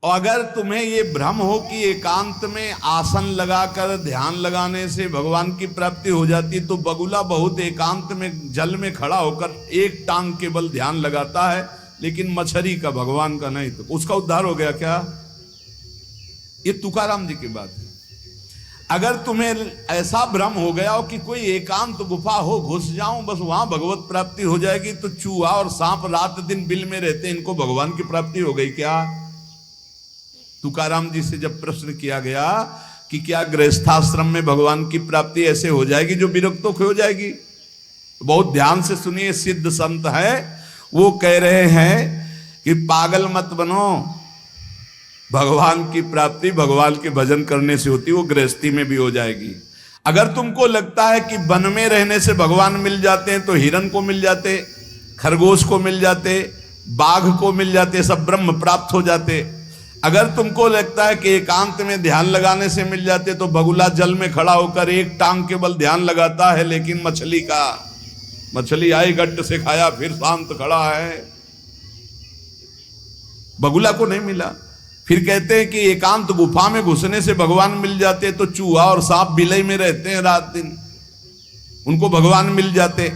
और अगर तुम्हें ये भ्रम हो कि एकांत में आसन लगाकर ध्यान लगाने से भगवान की प्राप्ति हो जाती, तो बगुला बहुत एकांत में जल में खड़ा होकर एक टांग केवल ध्यान लगाता है, लेकिन मछली का, भगवान का नहीं, तो उसका उद्धार हो गया क्या? ये तुकाराम जी की बात है। अगर तुम्हें ऐसा भ्रम हो गया हो कि कोई एकांत गुफा हो, घुस जाऊं बस वहां भगवत प्राप्ति हो जाएगी, तो चूहा और सांप रात दिन बिल में रहते, इनको भगवान की प्राप्ति हो गई क्या? तुकाराम जी से जब प्रश्न किया गया कि क्या गृहस्थाश्रम में भगवान की प्राप्ति ऐसे हो जाएगी जो विरक्तों की हो जाएगी, बहुत ध्यान से सुनिए, सिद्ध संत है, वो कह रहे हैं कि पागल मत बनो, भगवान की प्राप्ति भगवान के भजन करने से होती, वो गृहस्थी में भी हो जाएगी। अगर तुमको लगता है कि वन में रहने से भगवान मिल जाते हैं, तो हिरन को मिल जाते, खरगोश को मिल जाते, बाघ को मिल जाते, सब ब्रह्म प्राप्त हो जाते। अगर तुमको लगता है कि एकांत में ध्यान लगाने से मिल जाते, तो बगुला जल में खड़ा होकर एक टांग केवल ध्यान लगाता है, लेकिन मछली आई गट्ट से खाया फिर शांत खड़ा है, बगुला को नहीं मिला। फिर कहते हैं कि एकांत गुफा में घुसने से भगवान मिल जाते, तो चूहा और सांप बिलई में रहते हैं रात दिन, उनको भगवान मिल जाते।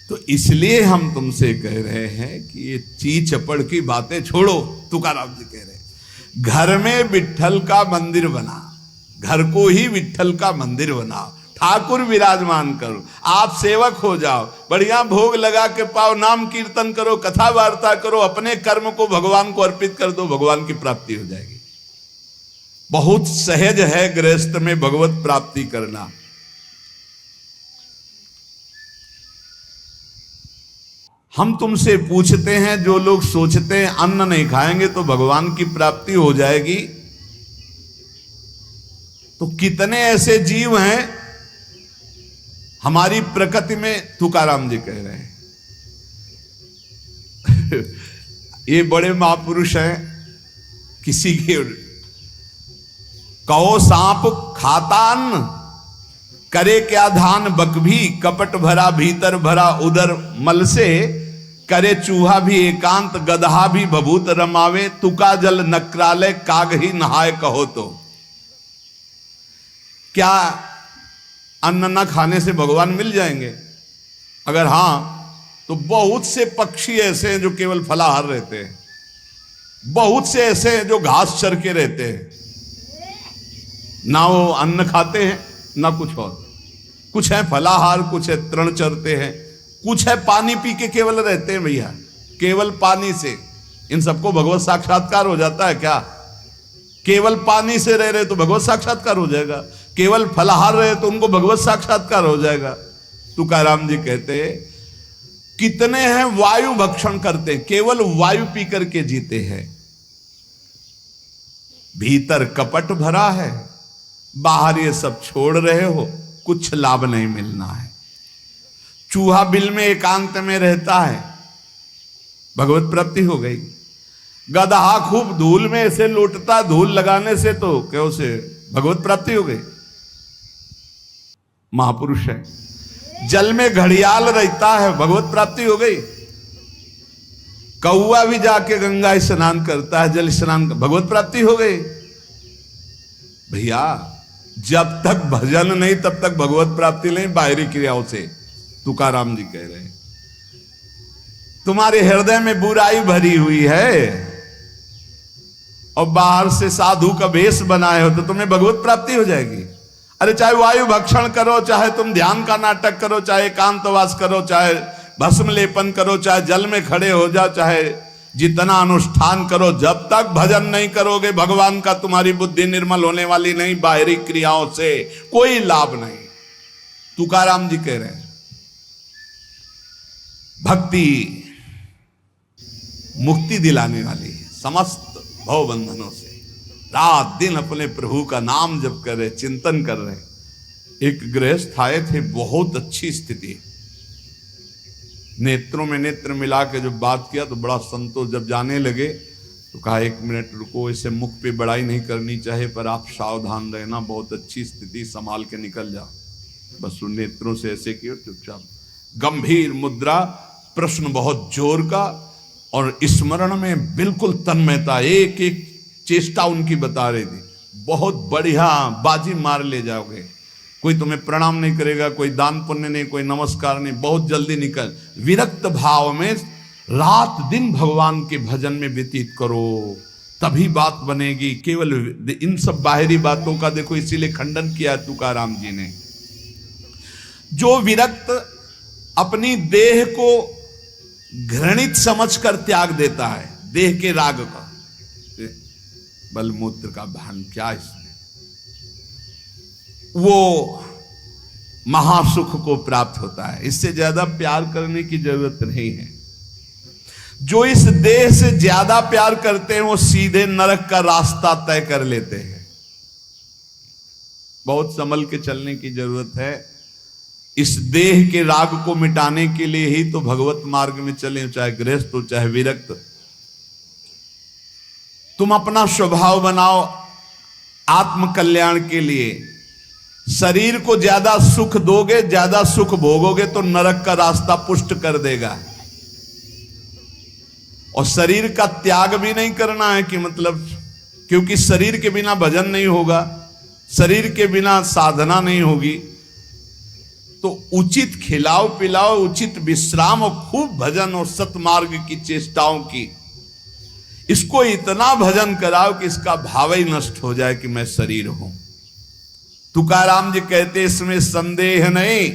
तो इसलिए हम तुमसे कह रहे हैं कि ये ची चपड़ की बातें छोड़ो। तुकाराम जी कह रहे हैं घर में विट्ठल का मंदिर बना, घर को ही विट्ठल का मंदिर बनाओ, ठाकुर विराजमान करो, आप सेवक हो जाओ, बढ़िया भोग लगा के पाओ, नाम कीर्तन करो, कथा वार्ता करो, अपने कर्म को भगवान को अर्पित कर दो, भगवान की प्राप्ति हो जाएगी। बहुत सहज है गृहस्थ में भगवत प्राप्ति करना। हम तुमसे पूछते हैं, जो लोग सोचते हैं अन्न नहीं खाएंगे तो भगवान की प्राप्ति हो जाएगी, तो कितने ऐसे जीव हैं हमारी प्रकृति में? तुकाराम जी कह रहे हैं ये बड़े महापुरुष हैं, किसी के कहो सांप खाता अन्न, करे क्या धान बक भी, कपट भरा भीतर भरा उदर मल से, करे चूहा भी एकांत गदहा भी भभूत रमावे, तुका जल नक्राले काग ही नहाए कहो तो। क्या अन्न न खाने से भगवान मिल जाएंगे? अगर हां, तो बहुत से पक्षी ऐसे हैं जो केवल फलाहार रहते हैं, बहुत से ऐसे हैं जो घास चर के रहते हैं, ना वो अन्न खाते हैं ना कुछ और। कुछ है फलाहार, कुछ है तृण चरते हैं, कुछ है पानी पी के केवल रहते हैं भैया, केवल पानी से। इन सबको भगवत साक्षात्कार हो जाता है क्या? केवल पानी से रह रहे तो भगवत साक्षात्कार हो जाएगा, केवल फलाहार रहे तो उनको भगवत साक्षात्कार हो जाएगा। तुकाराम जी कहते हैं कितने हैं वायु भक्षण करते हैं, केवल वायु पी करके जीते हैं, भीतर कपट भरा है, बाहर ये सब छोड़ रहे हो, कुछ लाभ नहीं मिलना है। चूहा बिल में एकांत में रहता है, भगवत प्राप्ति हो गई। गदहा खूब धूल में ऐसे लौटता, धूल लगाने से तो क्या उसे भगवत प्राप्ति हो गई, महापुरुष है। जल में घड़ियाल रहता है, भगवत प्राप्ति हो गई। कौआ भी जाके गंगा स्नान करता है, जल स्नान, भगवत प्राप्ति हो गई। भैया जब तक भजन नहीं तब तक भगवत प्राप्ति नहीं, बाहरी क्रियाओं से। तुकाराम जी कह रहे हैं तुम्हारे हृदय में बुराई भरी हुई है और बाहर से साधु का वेश बनाए हो, तो तुम्हें भगवत प्राप्ति हो जाएगी। अरे चाहे वायु भक्षण करो, चाहे तुम ध्यान का नाटक करो, चाहे एकांतवास करो, चाहे भस्म लेपन करो, चाहे जल में खड़े हो जाओ, चाहे जितना अनुष्ठान करो, जब तक भजन नहीं करोगे भगवान का, तुम्हारी बुद्धि निर्मल होने वाली नहीं, बाहरी क्रियाओं से कोई लाभ नहीं। तुकाराम जी कह रहे हैं भक्ति मुक्ति दिलाने वाली है समस्त भव बंधनों से। रात दिन अपने प्रभु का नाम जप कर रहे, चिंतन कर रहे। एक गृहस्थ आए थे, बहुत अच्छी स्थिति, नेत्रों में नेत्र मिला के जब बात किया तो बड़ा संतोष। जब जाने लगे तो कहा 1 मिनट रुको, इसे मुख पे बड़ाई नहीं करनी चाहिए, पर आप सावधान रहना, बहुत अच्छी स्थिति, संभाल के निकल जाओ। बस उन नेत्रों से ऐसे किया, चुपचाप गंभीर मुद्रा, प्रश्न बहुत जोर का, और स्मरण में बिल्कुल तन्मयता, एक एक चेष्टा उनकी बता रही थी। बहुत बढ़िया बाजी मार ले जाओगे, कोई तुम्हें प्रणाम नहीं करेगा, कोई दान पुण्य नहीं, कोई नमस्कार नहीं, बहुत जल्दी निकल। विरक्त भाव में रात दिन भगवान के भजन में व्यतीत करो, तभी बात बनेगी। केवल इन सब बाहरी बातों का देखो इसीलिए खंडन किया तुकाराम जी ने। जो विरक्त अपनी देह को घृणित समझकर त्याग देता है, देह के राग का, बलमूत्र का भान क्या इसमें, वो महासुख को प्राप्त होता है। इससे ज्यादा प्यार करने की जरूरत नहीं है। जो इस देह से ज्यादा प्यार करते हैं वो सीधे नरक का रास्ता तय कर लेते हैं। बहुत संभल के चलने की जरूरत है। इस देह के राग को मिटाने के लिए ही तो भगवत मार्ग में चले, चाहे गृहस्थ हो चाहे विरक्त। तुम अपना स्वभाव बनाओ आत्म कल्याण के लिए। शरीर को ज्यादा सुख दोगे, ज्यादा सुख भोगोगे तो नरक का रास्ता पुष्ट कर देगा। और शरीर का त्याग भी नहीं करना है कि मतलब, क्योंकि शरीर के बिना भजन नहीं होगा, शरीर के बिना साधना नहीं होगी। तो उचित खिलाओ पिलाओ, उचित विश्राम और खूब भजन और सतमार्ग की चेष्टाओं की। इसको इतना भजन कराओ कि इसका भाव ही नष्ट हो जाए कि मैं शरीर हूं। तुकाराम जी कहते इसमें संदेह नहीं।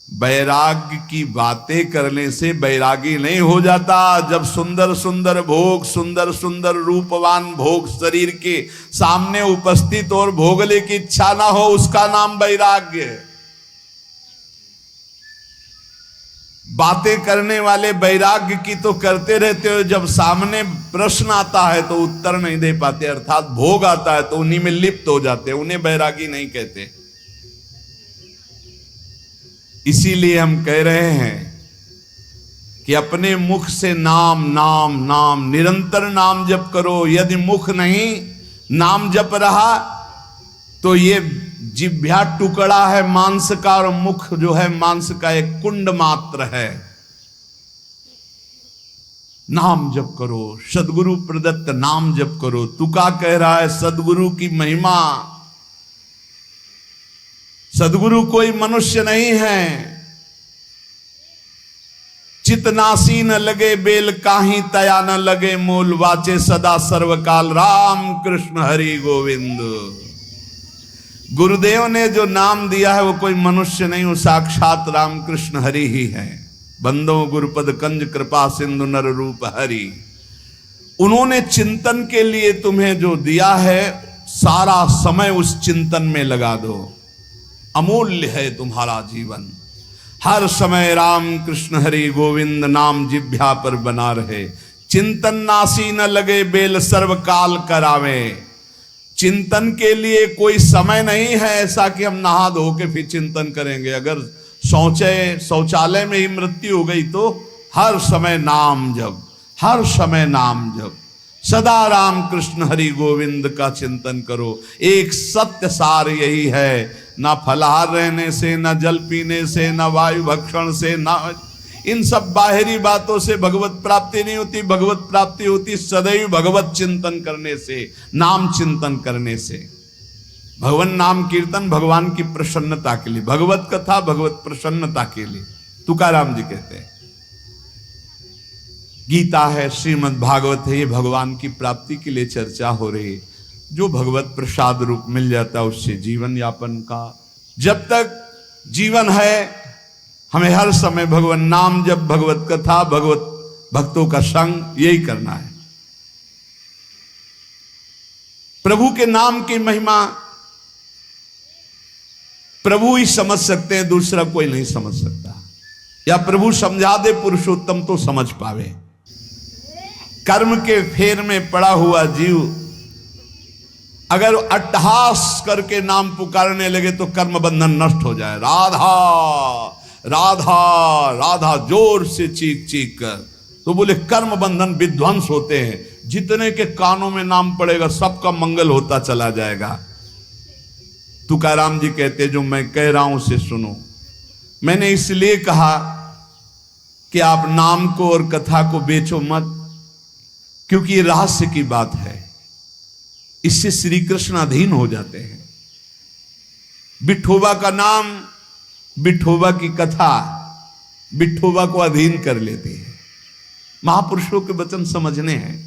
वैराग्य की बातें करने से वैरागी नहीं हो जाता। जब सुंदर सुंदर भोग, सुंदर सुंदर रूपवान भोग शरीर के सामने उपस्थित और भोगने की इच्छा ना हो, उसका नाम वैराग्य है। बातें करने वाले वैराग्य की तो करते रहते हो, जब सामने प्रश्न आता है तो उत्तर नहीं दे पाते, अर्थात भोग आता है तो उन्हीं में लिप्त हो जाते हैं, उन्हें वैरागी नहीं कहते। इसीलिए हम कह रहे हैं कि अपने मुख से नाम नाम नाम, निरंतर नाम जप करो। यदि मुख नहीं नाम जप रहा तो ये जिह्वा टुकड़ा है मांस का, और मुख जो है मांस का एक कुंड मात्र है। नाम जप करो, सदगुरु प्रदत्त नाम जप करो। तुका कह रहा है सदगुरु की महिमा। सदगुरु कोई मनुष्य नहीं है। चितनासी न लगे बेल काही, तया न लगे मूल, वाचे सदा सर्वकाल राम कृष्ण हरि गोविंद। गुरुदेव ने जो नाम दिया है वो कोई मनुष्य नहीं, वो साक्षात राम कृष्ण हरि ही है। बंदो गुरुपद कंज कृपा सिंधु नर रूप हरि। उन्होंने चिंतन के लिए तुम्हें जो दिया है, सारा समय उस चिंतन में लगा दो। अमूल्य है तुम्हारा जीवन। हर समय राम कृष्ण हरि गोविंद नाम जिह्वा पर बना रहे। चिंतन नासी न लगे बेल, सर्वकाल करावे। चिंतन के लिए कोई समय नहीं है ऐसा कि हम नहा धो के फिर चिंतन करेंगे। अगर शौचालय में ही मृत्यु हो गई तो हर समय नाम जप, हर समय नाम जप। सदा राम कृष्ण हरि गोविंद का चिंतन करो। एक सत्य सार यही है, ना फलाहार रहने से, ना जल पीने से, ना वायु भक्षण से, ना इन सब बाहरी बातों से भगवत प्राप्ति नहीं होती। भगवत प्राप्ति होती सदैव भगवत चिंतन करने से, नाम चिंतन करने से। भगवान नाम कीर्तन भगवान की प्रसन्नता के लिए, भगवत कथा भगवत प्रसन्नता के लिए। तुकाराम जी कहते हैं गीता है, श्रीमद् भागवत है, ये भगवान की प्राप्ति के लिए चर्चा हो रही है। जो भगवत प्रसाद रूप मिल जाता है उससे जीवन यापन का। जब तक जीवन है हमें हर समय भगवान नाम जप, भगवत कथा, भगवत भक्तों का संग, यही करना है। प्रभु के नाम की महिमा प्रभु ही समझ सकते हैं, दूसरा कोई नहीं समझ सकता। या प्रभु समझा दे पुरुषोत्तम तो समझ पावे। कर्म के फेर में पड़ा हुआ जीव अगर अट्टहास करके नाम पुकारने लगे तो कर्म बंधन नष्ट हो जाए। राधा राधा राधा जोर से चीख चीख कर, तो बोले कर्म बंधन विध्वंस होते हैं। जितने के कानों में नाम पड़ेगा सबका मंगल होता चला जाएगा। तुकाराम जी कहते जो मैं कह रहा हूं उसे सुनो। मैंने इसलिए कहा कि आप नाम को और कथा को बेचो मत, क्योंकि ये रहस्य की बात है। इससे श्री कृष्ण अधीन हो जाते हैं। विठोबा का नाम, विठोबा की कथा विठोबा को अधीन कर लेते हैं। महापुरुषों के वचन समझने हैं।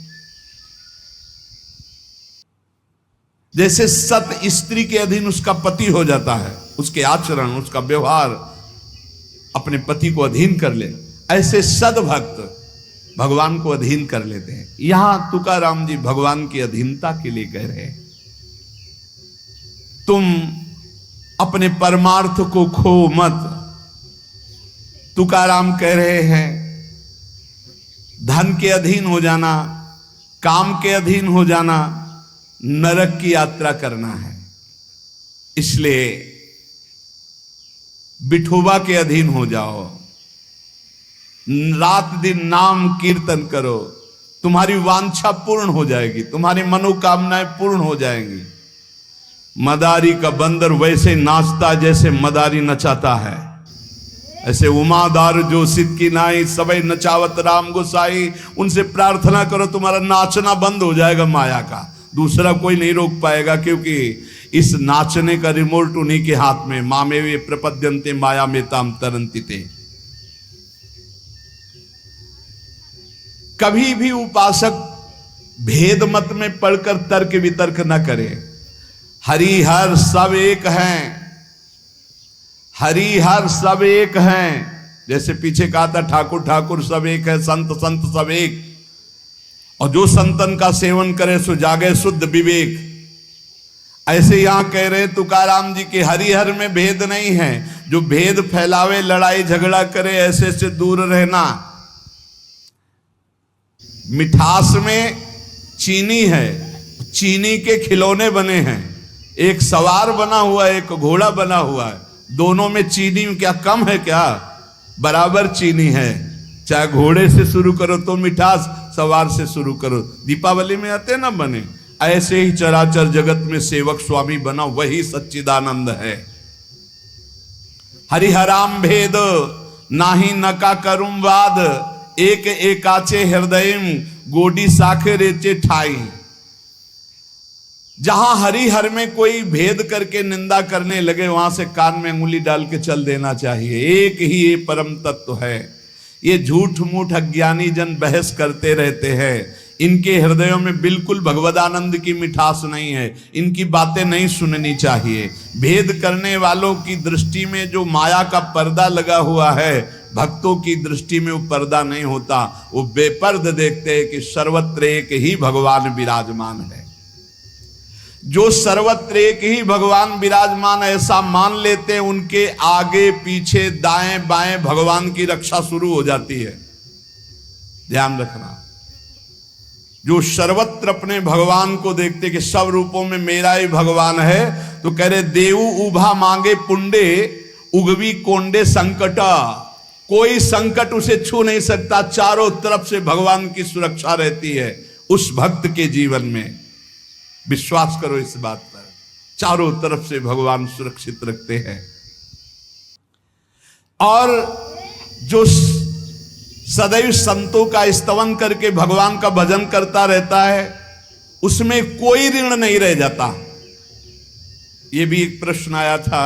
जैसे सत स्त्री के अधीन उसका पति हो जाता है, उसके आचरण, उसका व्यवहार अपने पति को अधीन कर ले, ऐसे सद्भक्त भगवान को अधीन कर लेते हैं। यहां तुकाराम जी भगवान की अधीनता के लिए कह रहे हैं, तुम अपने परमार्थ को खो मत। तुकाराम कह रहे हैं धन के अधीन हो जाना, काम के अधीन हो जाना, नरक की यात्रा करना है। इसलिए विठोबा के अधीन हो जाओ, रात दिन नाम कीर्तन करो, तुम्हारी वांछा पूर्ण हो जाएगी, तुम्हारी मनोकामनाएं पूर्ण हो जाएंगी। मदारी का बंदर वैसे नाचता जैसे मदारी नचाता है, ऐसे उमादार जो सिद्ध की नाई सबई नचावत राम गोसाई। उनसे प्रार्थना करो, तुम्हारा नाचना बंद हो जाएगा माया का, दूसरा कोई नहीं रोक पाएगा, क्योंकि इस नाचने का रिमोट उन्हीं के हाथ में। मामे वे प्रपद्यन्ते माया में ताम तरंती ते। कभी भी उपासक भेद मत में पढ़कर तर्क वितर्क न करे। हरि हर सब एक हैं, हरि हर सब एक हैं। जैसे पीछे कहा था ठाकुर ठाकुर सब एक है, संत संत सब एक, और जो संतन का सेवन करे सो जागे शुद्ध विवेक। ऐसे यहां कह रहे तुकाराम जी के हरिहर में भेद नहीं है। जो भेद फैलावे, लड़ाई झगड़ा करे, ऐसे से दूर रहना। मिठास में चीनी है, चीनी के खिलौने बने हैं, एक सवार बना हुआ है, एक घोड़ा बना हुआ है, दोनों में चीनी क्या कम है क्या? बराबर चीनी है। चाहे घोड़े से शुरू करो तो मिठास, सवार से शुरू करो, दीपावली में आते ना बने। ऐसे ही चराचर जगत में सेवक स्वामी बना, वही सच्चिदानंद है। हरिहराम भेद नाही नका करुम वाद, एक एकाचे हृदयम गोडी साखे रेचे ठाई। जहां हरिहर में कोई भेद करके निंदा करने लगे, वहां से कान में अंगुली डाल के चल देना चाहिए। एक ही ये परम तत्व है। ये झूठ मूठ अज्ञानी जन बहस करते रहते हैं, इनके हृदयों में बिल्कुल भगवदानंद की मिठास नहीं है, इनकी बातें नहीं सुननी चाहिए। भेद करने वालों की दृष्टि में जो माया का पर्दा लगा हुआ है, भक्तों की दृष्टि में वो पर्दा नहीं होता। वो बेपर्द देखते हैं कि सर्वत्र एक ही भगवान विराजमान है। जो सर्वत्र एक ही भगवान विराजमान ऐसा मान लेते हैं, उनके आगे पीछे दाएं बाएं भगवान की रक्षा शुरू हो जाती है। ध्यान रखना। जो सर्वत्र अपने भगवान को देखते कि सब रूपों में मेरा ही भगवान है, तो कह रहे देवु उभा मांगे पुंडे उगवी कोंडे संकटा। कोई संकट उसे छू नहीं सकता, चारों तरफ से भगवान की सुरक्षा रहती है उस भक्त के जीवन में। विश्वास करो इस बात पर, चारों तरफ से भगवान सुरक्षित रखते हैं। और जो सदैव संतों का स्तवन करके भगवान का भजन करता रहता है, उसमें कोई ऋण नहीं रह जाता। यह भी एक प्रश्न आया था,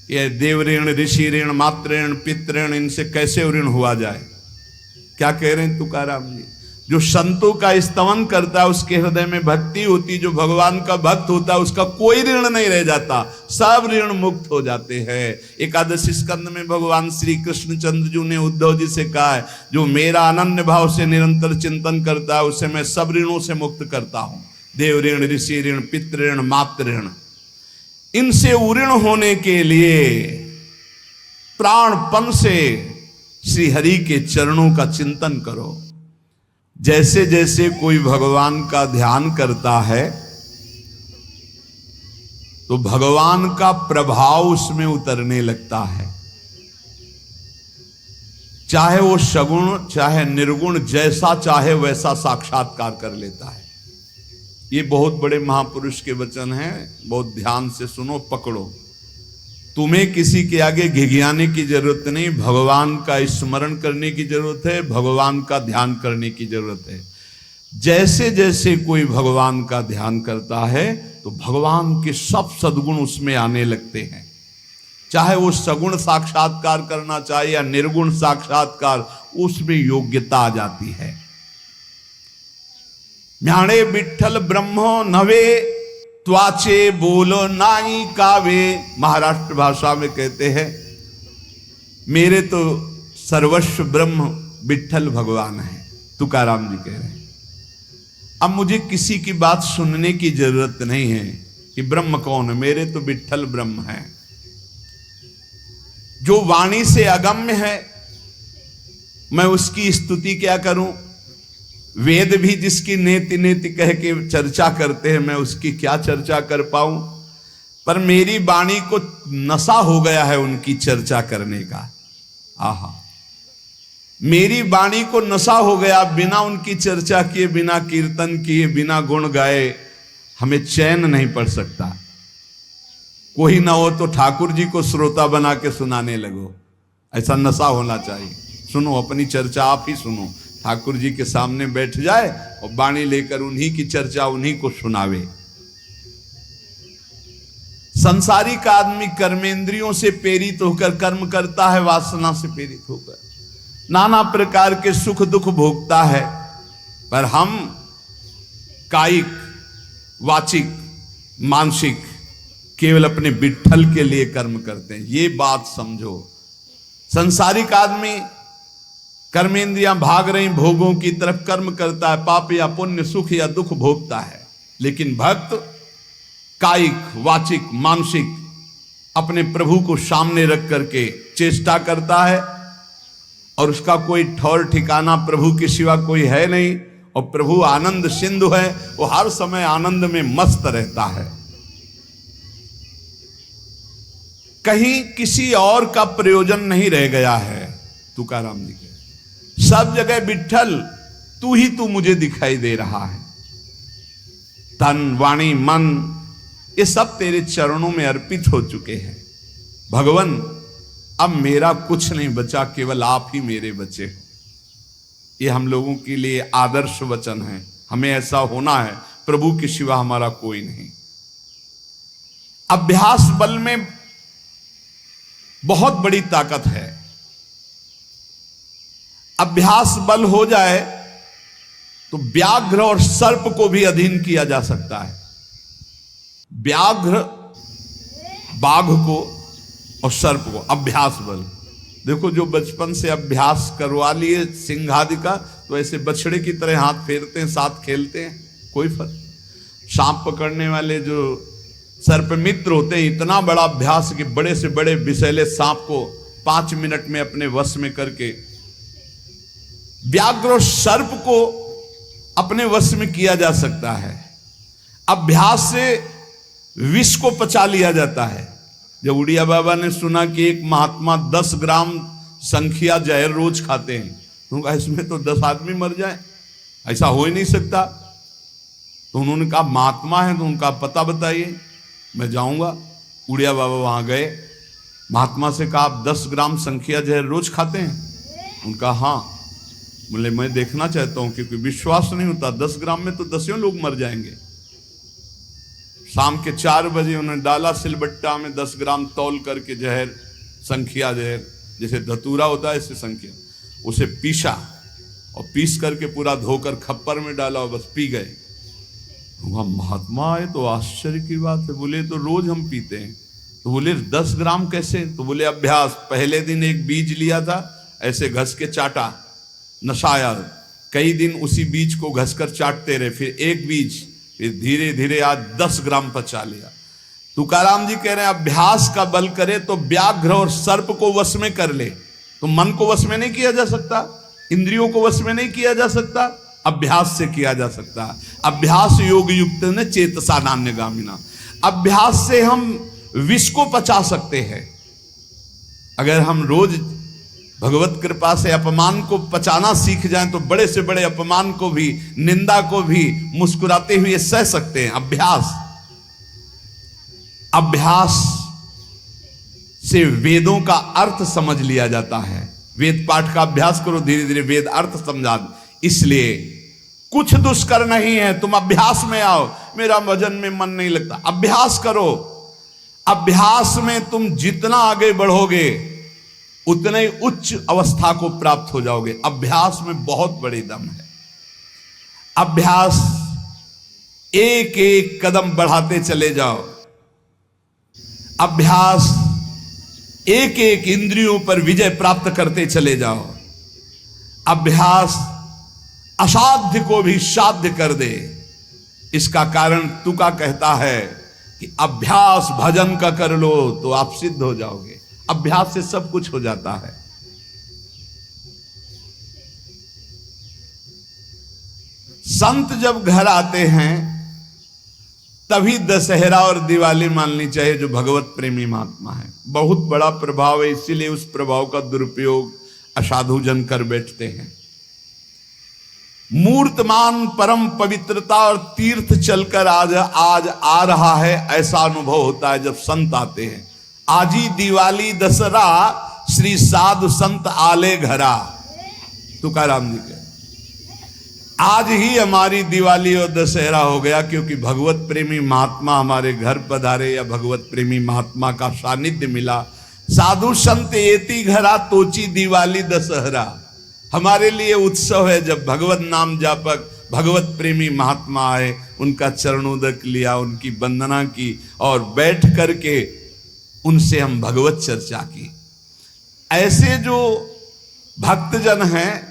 ये देव ऋण, ऋषि ऋण, मातृ ऋण, पितृ ऋण, इनसे कैसे ऋण हुआ जाए? क्या कह रहे हैं तुकाराम जी? जो संतों का स्तवन करता है, उसके हृदय में भक्ति होती, जो भगवान का भक्त होता है, उसका कोई ऋण नहीं रह जाता, सब ऋण मुक्त हो जाते हैं। एकादशी स्कंद में भगवान श्री कृष्णचंद्र जी ने उद्धव जी से कहा है, जो मेरा अनन्य भाव से निरंतर चिंतन करता है, उसे मैं सब ऋणों से मुक्त करता हूं। देव ऋण, ऋषि ऋण, पितृ ऋण, मातृ ऋण, इनसे उऋण होने के लिए प्राणपन से श्री हरि के चरणों का चिंतन करो। जैसे जैसे कोई भगवान का ध्यान करता है, तो भगवान का प्रभाव उसमें उतरने लगता है। चाहे वो सगुण चाहे निर्गुण, जैसा चाहे वैसा साक्षात्कार कर लेता है। ये बहुत बड़े महापुरुष के वचन हैं, बहुत ध्यान से सुनो, पकड़ो। तुम्हें किसी के आगे घिघियाने की जरूरत नहीं, भगवान का स्मरण करने की जरूरत है, भगवान का ध्यान करने की जरूरत है। जैसे जैसे कोई भगवान का ध्यान करता है तो भगवान के सब सद्गुण उसमें आने लगते हैं। चाहे वो सगुण साक्षात्कार करना चाहे या निर्गुण साक्षात्कार, उसमें योग्यता आ जाती है। म्याणे विठ्ठल ब्रह्मो नवे त्वाचे बोलो नाई कावे। महाराष्ट्र भाषा में कहते हैं मेरे तो सर्वस्व ब्रह्म विठ्ठल भगवान है, तुकाराम जी कह रहे हैं। अब मुझे किसी की बात सुनने की जरूरत नहीं है कि ब्रह्म कौन है, मेरे तो विठ्ठल ब्रह्म है। जो वाणी से अगम्य है मैं उसकी स्तुति क्या करूं। वेद भी जिसकी नेति नेति कह के चर्चा करते हैं, मैं उसकी क्या चर्चा कर पाऊं। पर मेरी वाणी को नशा हो गया है उनकी चर्चा करने का। आहा, मेरी वाणी को नशा हो गया, बिना उनकी चर्चा किए, बिना कीर्तन किए, बिना गुण गाए हमें चैन नहीं पड़ सकता। कोई ना हो तो ठाकुर जी को श्रोता बना के सुनाने लगो, ऐसा नशा होना चाहिए। सुनो, अपनी चर्चा आप ही सुनो, ठाकुर जी के सामने बैठ जाए और वाणी लेकर उन्हीं की चर्चा उन्हीं को सुनावे। संसारिक आदमी कर्मेंद्रियों से प्रेरित होकर कर्म करता है, वासना से प्रेरित होकर नाना प्रकार के सुख दुख भोगता है। पर हम कायिक, वाचिक, मानसिक केवल अपने विठ्ठल के लिए कर्म करते हैं। ये बात समझो। संसारिक आदमी कर्मेंद्रियां भाग रही भोगों की तरफ, कर्म करता है, पाप या पुण्य, सुख या दुख भोगता है। लेकिन भक्त कायिक, वाचिक, मानसिक अपने प्रभु को सामने रख करके चेष्टा करता है और उसका कोई ठौर ठिकाना प्रभु के सिवा कोई है नहीं। और प्रभु आनंद सिंधु है, वो हर समय आनंद में मस्त रहता है। कहीं किसी और का प्रयोजन नहीं रह गया है। तुकाराम जी के सब जगह विठ्ठल तू ही तू मुझे दिखाई दे रहा है। तन, वाणी, मन ये सब तेरे चरणों में अर्पित हो चुके हैं। भगवान अब मेरा कुछ नहीं बचा, केवल आप ही मेरे बचे हो। ये हम लोगों के लिए आदर्श वचन है। हमें ऐसा होना है, प्रभु के सिवा हमारा कोई नहीं। अभ्यास बल में बहुत बड़ी ताकत है। अभ्यास बल हो जाए तो व्याघ्र और सर्प को भी अधीन किया जा सकता है। व्याघ्र बाघ को और सर्प को, अभ्यास बल। देखो, जो बचपन से अभ्यास करवा लिए सिंह आदि का, तो ऐसे बछड़े की तरह हाथ फेरते हैं, साथ खेलते हैं, कोई फर्क। सांप पकड़ने वाले जो सर्प मित्र होते हैं, इतना बड़ा अभ्यास कि बड़े से बड़े विषैले सांप को 5 मिनट में अपने वश में करके, व्याघ्र और सर्प को अपने वश में किया जा सकता है। अभ्यास से विष को पचा लिया जाता है। जब उड़िया बाबा ने सुना कि एक महात्मा 10 ग्राम संख्या जहर रोज खाते हैं, तो कहा इसमें तो 10 आदमी मर जाए, ऐसा हो ही नहीं सकता। तो उन्होंने कहा महात्मा है तो उनका पता बताइए, मैं जाऊंगा। उड़िया बाबा वहां गए, महात्मा से कहा आप 10 ग्राम संख्या जहर रोज खाते हैं? उनका हाँ। बोले मैं देखना चाहता हूं, क्योंकि विश्वास नहीं होता, 10 ग्राम में तो 10 लोग मर जाएंगे। शाम के 4 बजे उन्होंने डाला सिलबट्टा में 10 ग्राम तौल करके जहर, संख्या जहर, जैसे धतूरा होता है ऐसे संख्या, उसे पीसा और पीस करके पूरा धोकर खप्पर में डाला और बस पी गए। महात्मा है तो आश्चर्य की बात है। बोले तो रोज हम पीते हैं। तो बोले 10 ग्राम कैसे? तो बोले अभ्यास। पहले दिन एक बीज लिया था, ऐसे घस के चाटा, नशाया, कई दिन उसी बीज को घसकर चाटते रहे, फिर एक बीज, फिर धीरे धीरे आज 10 ग्राम पचा लिया। तुकाराम जी कह रहे हैं अभ्यास का बल करे तो व्याघ्र और सर्प को वश में कर ले। तो मन को वश में नहीं किया जा सकता, इंद्रियों को वश में नहीं किया जा सकता, अभ्यास से किया जा सकता है। अभ्यास योग युक्त ने चेतसा नान्यगामिना। अभ्यास से हम विष को पचा सकते हैं। अगर हम रोज भगवत कृपा से अपमान को पचाना सीख जाएं तो बड़े से बड़े अपमान को भी, निंदा को भी मुस्कुराते हुए सह सकते हैं। अभ्यास से वेदों का अर्थ समझ लिया जाता है। वेद पाठ का अभ्यास करो, धीरे धीरे वेद अर्थ समझा। इसलिए कुछ दुष्कर नहीं है, तुम अभ्यास में आओ। मेरा भजन में मन नहीं लगता, अभ्यास करो। अभ्यास में तुम जितना आगे बढ़ोगे उतने ही उच्च अवस्था को प्राप्त हो जाओगे। अभ्यास में बहुत बड़ी दम है। अभ्यास, एक एक कदम बढ़ाते चले जाओ। अभ्यास, एक एक इंद्रियों पर विजय प्राप्त करते चले जाओ। अभ्यास असाध्य को भी साध्य कर दे। इसका कारण तुका कहता है कि अभ्यास भजन का कर लो तो आप सिद्ध हो जाओगे। अभ्यास से सब कुछ हो जाता है। संत जब घर आते हैं तभी दशहरा और दिवाली माननी चाहिए, जो भगवत प्रेमी महात्मा है। बहुत बड़ा प्रभाव है, इसीलिए उस प्रभाव का दुरुपयोग असाधु जन कर बैठते हैं। मूर्तमान परम पवित्रता और तीर्थ चलकर आज आ रहा है, ऐसा अनुभव होता है जब संत आते हैं। आज ही दिवाली दशहरा श्री साधु संत आले घरा, तुकाराम जी के। आज ही हमारी दिवाली और दशहरा हो गया, क्योंकि भगवत प्रेमी महात्मा हमारे घर पधारे या भगवत प्रेमी महात्मा का सानिध्य मिला। साधु संत एति घरा तोची दिवाली दशहरा। हमारे लिए उत्सव है जब भगवत नाम जापक भगवत प्रेमी महात्मा आए, उनका चरणोदक लिया, उनकी वंदना की और बैठ करके उनसे हम भगवत चर्चा की। ऐसे जो भक्तजन हैं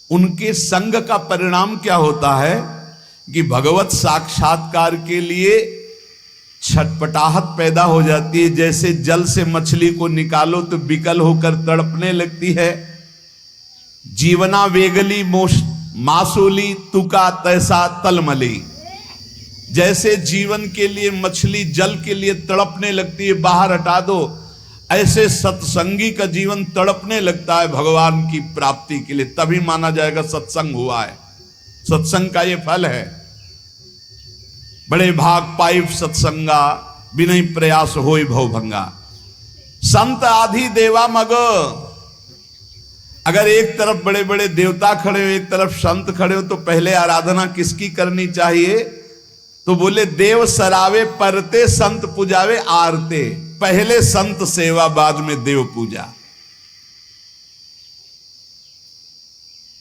उनके संग का परिणाम क्या होता है कि भगवत साक्षात्कार के लिए छटपटाहट पैदा हो जाती है। जैसे जल से मछली को निकालो तो विकल होकर तड़पने लगती है। जीवना वेगली मासूली तुका तैसा तलमली। जैसे जीवन के लिए मछली जल के लिए तड़पने लगती है, बाहर हटा दो, ऐसे सत्संगी का जीवन तड़पने लगता है भगवान की प्राप्ति के लिए। तभी माना जाएगा सत्संग हुआ है। सत्संग का ये फल है। बड़े भाग पाइप सत्संगा, बिना प्रयास होई भवभंगा। संत आधि देवा मग। अगर एक तरफ बड़े बड़े देवता खड़े हो, एक तरफ संत खड़े हो, तो पहले आराधना किसकी करनी चाहिए? तो बोले देव सरावे परते संत पूजावे आरते। पहले संत सेवा, बाद में देव पूजा।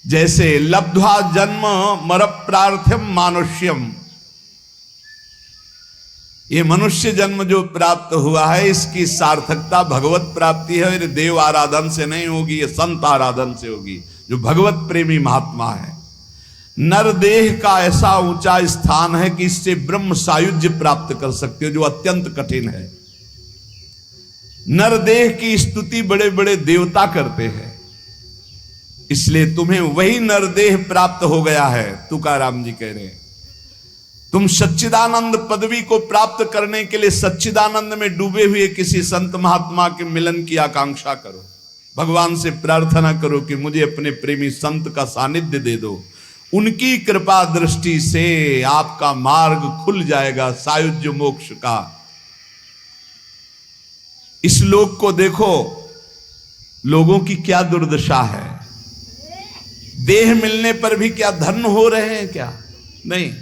जैसे लब्ध्वा जन्म मर प्रार्थ्यम मानुष्यम, ये मनुष्य जन्म जो प्राप्त हुआ है इसकी सार्थकता भगवत प्राप्ति है। और देव आराधन से नहीं होगी, ये संत आराधन से होगी, जो भगवत प्रेमी महात्मा है। नरदेह का ऐसा ऊंचा स्थान है कि इससे ब्रह्म सायुज्य प्राप्त कर सकते हो, जो अत्यंत कठिन है। नरदेह की स्तुति बड़े बड़े देवता करते हैं, इसलिए तुम्हें वही नरदेह प्राप्त हो गया है। तुकाराम जी कह रहे हैं तुम सच्चिदानंद पदवी को प्राप्त करने के लिए सच्चिदानंद में डूबे हुए किसी संत महात्मा के मिलन की आकांक्षा करो। भगवान से प्रार्थना करो कि मुझे अपने प्रेमी संत का सानिध्य दे दो। उनकी कृपा दृष्टि से आपका मार्ग खुल जाएगा सायुज्य मोक्ष का। इस लोक को देखो, लोगों की क्या दुर्दशा है। देह मिलने पर भी क्या धन्य हो रहे हैं क्या? नहीं।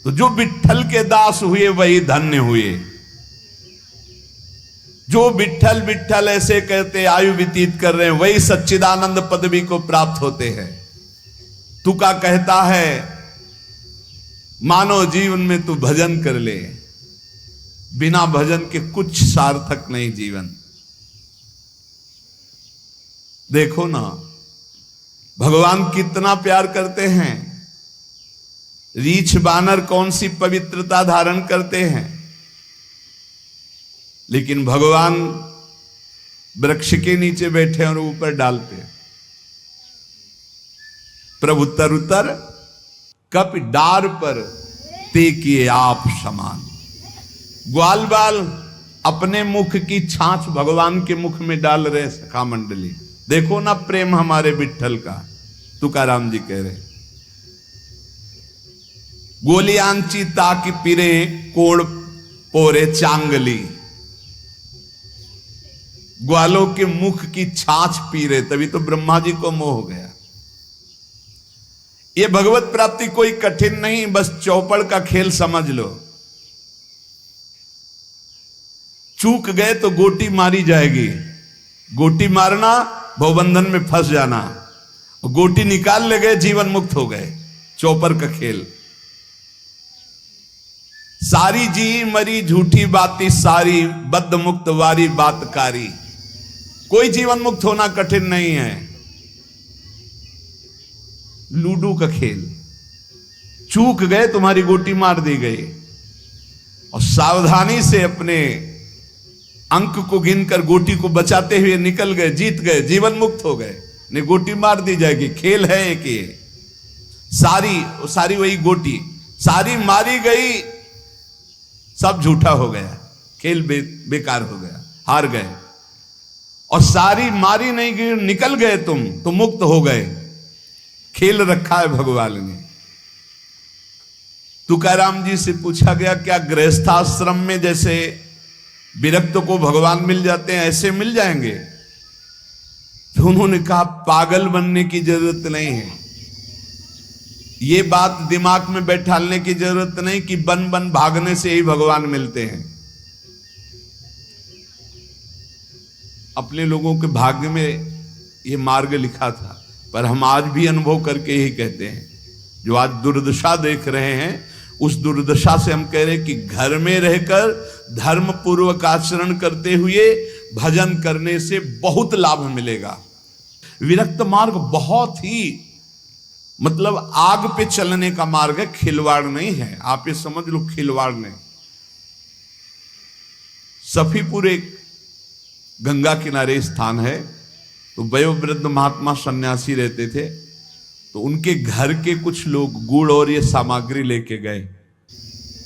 तो जो विट्ठल के दास हुए वही धन्य हुए। जो विट्ठल विट्ठल ऐसे कहते आयु व्यतीत कर रहे हैं, वही सच्चिदानंद पदवी को प्राप्त होते हैं। तुका कहता है मानव जीवन में तू भजन कर ले, बिना भजन के कुछ सार्थक नहीं जीवन। देखो ना भगवान कितना प्यार करते हैं। रीछ बानर कौन सी पवित्रता धारण करते हैं, लेकिन भगवान वृक्ष के नीचे बैठे और ऊपर डालते। प्रभु तरुतर कप डार पर ते किए आप समान। ग्वाल बाल अपने मुख की छाछ भगवान के मुख में डाल रहे सखा मंडली। देखो ना प्रेम हमारे विट्ठल का। तुकाराम जी कह रहे गोलियांची ताकि पिरे कोड़ पोरे चांगली। ग्वालों के मुख की छाछ पी रहे, तभी तो ब्रह्मा जी को मोह हो गया। ये भगवत प्राप्ति कोई कठिन नहीं, बस चौपड़ का खेल समझ लो। चूक गए तो गोटी मारी जाएगी, गोटी मारना भवबंधन में फंस जाना, गोटी निकाल ले गए जीवन मुक्त हो गए। चौपर का खेल। सारी जी मरी झूठी बाती सारी, बद्ध मुक्त वारी बातकारी। कोई जीवन मुक्त होना कठिन नहीं है। लूडो का खेल, चूक गए तुम्हारी गोटी मार दी गई, और सावधानी से अपने अंक को गिनकर गोटी को बचाते हुए निकल गए, जीत गए, जीवन मुक्त हो गए। नहीं गोटी मार दी जाएगी, खेल है एक ये। सारी वही गोटी, सारी मारी गई, सब झूठा हो गया, खेल बेकार हो गया, हार गए। और सारी मारी नहीं गई, निकल गए तुम तो मुक्त हो गए। खेल रखा है भगवान ने। तुकाराम जी से पूछा गया, क्या गृहस्थाश्रम में जैसे विरक्त को भगवान मिल जाते हैं ऐसे मिल जाएंगे? तो उन्होंने कहा, पागल बनने की जरूरत नहीं है। ये बात दिमाग में बैठालने की जरूरत नहीं कि बन बन भागने से ही भगवान मिलते हैं। अपने लोगों के भाग्य में ये मार्ग लिखा था, पर हम आज भी अनुभव करके ही कहते हैं। जो आज दुर्दशा देख रहे हैं, उस दुर्दशा से हम कह रहे हैं कि घर में रहकर धर्म पूर्वक आचरण करते हुए भजन करने से बहुत लाभ मिलेगा। विरक्त मार्ग बहुत ही मतलब आग पे चलने का मार्ग है, खिलवाड़ नहीं है। आप ये समझ लो, खिलवाड़ नहीं। सफीपुर एक गंगा किनारे स्थान है, तो वयोवृद्ध महात्मा सन्यासी रहते थे। तो उनके घर के कुछ लोग गुड़ और ये सामग्री लेके गए,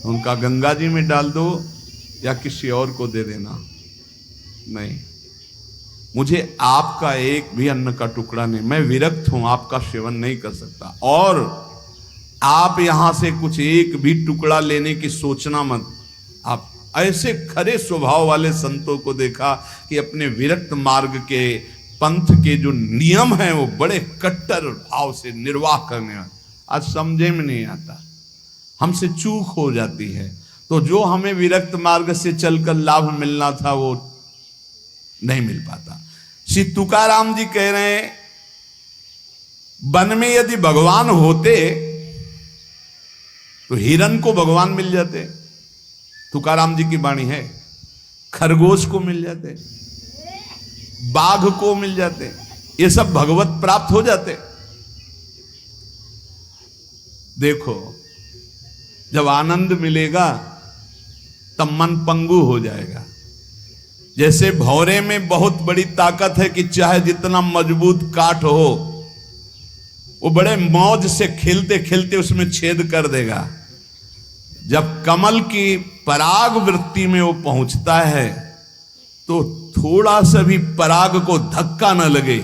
उनका गंगा जी में डाल दो या किसी और को दे देना। नहीं, मुझे आपका एक भी अन्न का टुकड़ा नहीं, मैं विरक्त हूं, आपका सेवन नहीं कर सकता। और आप यहां से कुछ एक भी टुकड़ा लेने की सोचना मत। आप ऐसे खरे स्वभाव वाले संतों को देखा कि अपने विरक्त मार्ग के पंथ के जो नियम हैं वो बड़े कट्टर भाव से निर्वाह करने वाले। आज समझे में नहीं आता, हमसे चूक हो जाती है। तो जो हमें विरक्त मार्ग से चलकर लाभ मिलना था वो नहीं मिल पाता। श्री तुकाराम जी कह रहे हैं, वन में यदि भगवान होते तो हिरण को भगवान मिल जाते। तुकाराम जी की वाणी है। खरगोश को मिल जाते, बाघ को मिल जाते, ये सब भगवत प्राप्त हो जाते। देखो, जब आनंद मिलेगा तब मन पंगु हो जाएगा। जैसे भौरे में बहुत बड़ी ताकत है कि चाहे जितना मजबूत काठ हो, वो बड़े मौज से खेलते खेलते उसमें छेद कर देगा। जब कमल की पराग वृत्ति में वो पहुंचता है तो थोड़ा सा भी पराग को धक्का न लगे,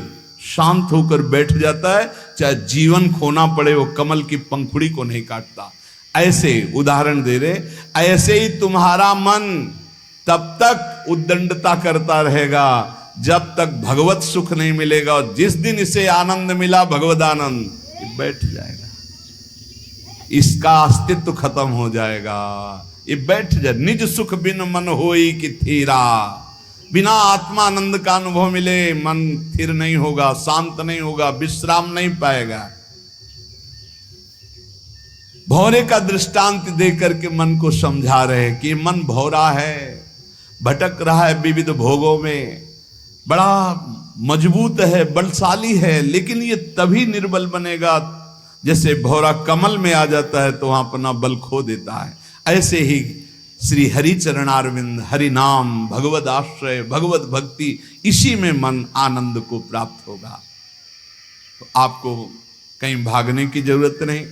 शांत होकर बैठ जाता है। चाहे जीवन खोना पड़े, वो कमल की पंखुड़ी को नहीं काटता। ऐसे उदाहरण दे रहे, ऐसे ही तुम्हारा मन तब तक उद्दंडता करता रहेगा जब तक भगवत सुख नहीं मिलेगा। और जिस दिन इसे आनंद मिला, भगवद आनंद, ये बैठ जाएगा, इसका अस्तित्व खत्म हो जाएगा। ये बैठ जाए। निज सुख बिन मन होई कि थीरा, बिना आत्मानंद का अनुभव मिले मन स्थिर नहीं होगा, शांत नहीं होगा, विश्राम नहीं पाएगा। भौरे का दृष्टांत देकर के मन को समझा रहे कि मन भौरा है, भटक रहा है विविध भोगों में, बड़ा मजबूत है, बलशाली है, लेकिन ये तभी निर्बल बनेगा जैसे भौरा कमल में आ जाता है तो वहां अपना बल खो देता है। ऐसे ही श्री हरि चरणारविंद, हरि नाम, भगवद आश्रय, भगवत भक्ति, इसी में मन आनंद को प्राप्त होगा। तो आपको कहीं भागने की जरूरत नहीं।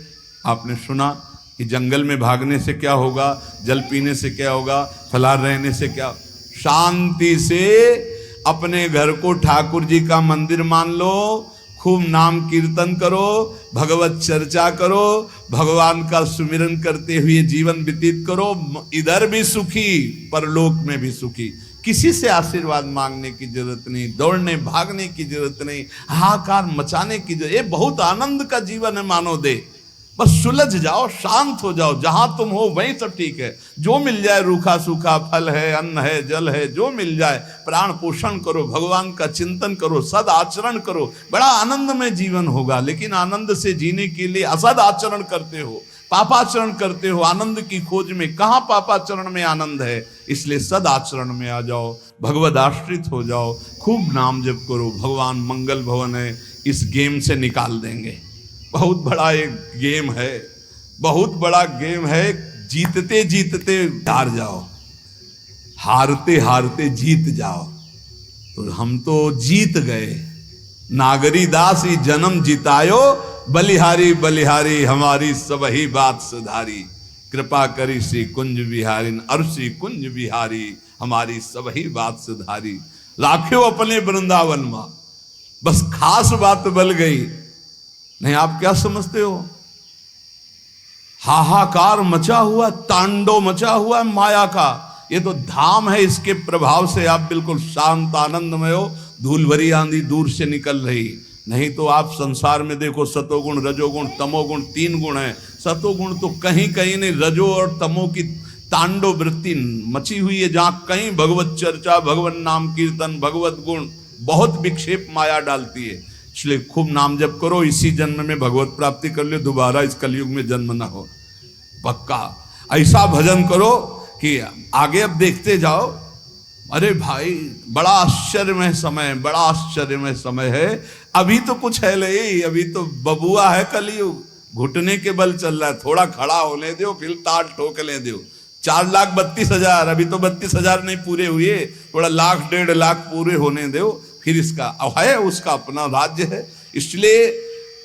आपने सुना कि जंगल में भागने से क्या होगा, जल पीने से क्या होगा, फलाहार रहने से क्या। शांति से अपने घर को ठाकुर जी का मंदिर मान लो, खूब नाम कीर्तन करो, भगवत चर्चा करो, भगवान का सुमिरन करते हुए जीवन व्यतीत करो। इधर भी सुखी, परलोक में भी सुखी। किसी से आशीर्वाद मांगने की जरूरत नहीं, दौड़ने भागने की जरूरत नहीं, हाहाकार मचाने की जरूरत। ये बहुत आनंद का जीवन है मानव दे। बस सुलझ जाओ, शांत हो जाओ, जहां तुम हो वहीं सब ठीक है। जो मिल जाए, रूखा सूखा फल है, अन्न है, जल है, जो मिल जाए, प्राण पोषण करो, भगवान का चिंतन करो, सद आचरण करो, बड़ा आनंद में जीवन होगा। लेकिन आनंद से जीने के लिए असद आचरण करते हो, पापाचरण करते हो, आनंद की खोज में। कहाँ पापाचरण में आनंद है? इसलिए सद आचरण में आ जाओ, भगवद आश्रित हो जाओ, खूब नाम जप करो। भगवान मंगल भवन है, इस गेम से निकाल देंगे। बहुत बड़ा एक गेम है, बहुत बड़ा गेम है। जीतते जीतते हार जाओ, हारते हारते जीत जाओ। तो हम तो जीत गए। नागरी दास ही जन्म जितायो, बलिहारी बलिहारी हमारी सबही बात सुधारी। कृपा करी श्री कुंज बिहारी, और श्री कुंज बिहारी हमारी सबही बात सुधारी। राख्यो अपने वृंदावन में, बस खास बात बल गई। नहीं, आप क्या समझते हो? हाहाकार मचा हुआ, तांडव मचा हुआ माया का। ये तो धाम है, इसके प्रभाव से आप बिल्कुल शांत आनंदमय हो। धूल भरी आंधी दूर से निकल रही। नहीं तो आप संसार में देखो, सतोगुण रजोगुण तमोगुण 3 गुण है। सतोगुण तो कहीं कहीं नहीं, रजो और तमो की तांडव वृत्ति मची हुई है। जहां कहीं भगवत चर्चा, भगवत नाम कीर्तन, भगवत गुण, बहुत विक्षेप माया डालती है। इसलिए खूब नाम जप करो, इसी जन्म में भगवत प्राप्ति कर लो, दोबारा इस कलयुग में जन्म ना हो। पक्का ऐसा भजन करो कि आगे अब देखते जाओ। अरे भाई, बड़ा आश्चर्यमय समय, बड़ा आश्चर्यमय समय है। अभी तो कुछ है नहीं, अभी तो बबुआ है कलयुग, घुटने के बल चल रहा है। थोड़ा खड़ा होने दो, फिर ताल ठोकने दो। 4,32,000, अभी तो 32,000 नहीं पूरे हुए, थोड़ा 1,00,000 1,50,000 लाख पूरे होने दो, फिर इसका है, उसका अपना राज्य है। इसलिए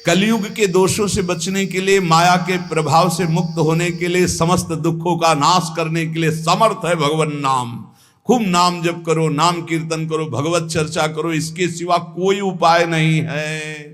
कलयुग के दोषों से बचने के लिए, माया के प्रभाव से मुक्त होने के लिए, समस्त दुखों का नाश करने के लिए समर्थ है भगवान नाम। खूब नाम जप करो, नाम कीर्तन करो, भगवत चर्चा करो, इसके सिवा कोई उपाय नहीं है।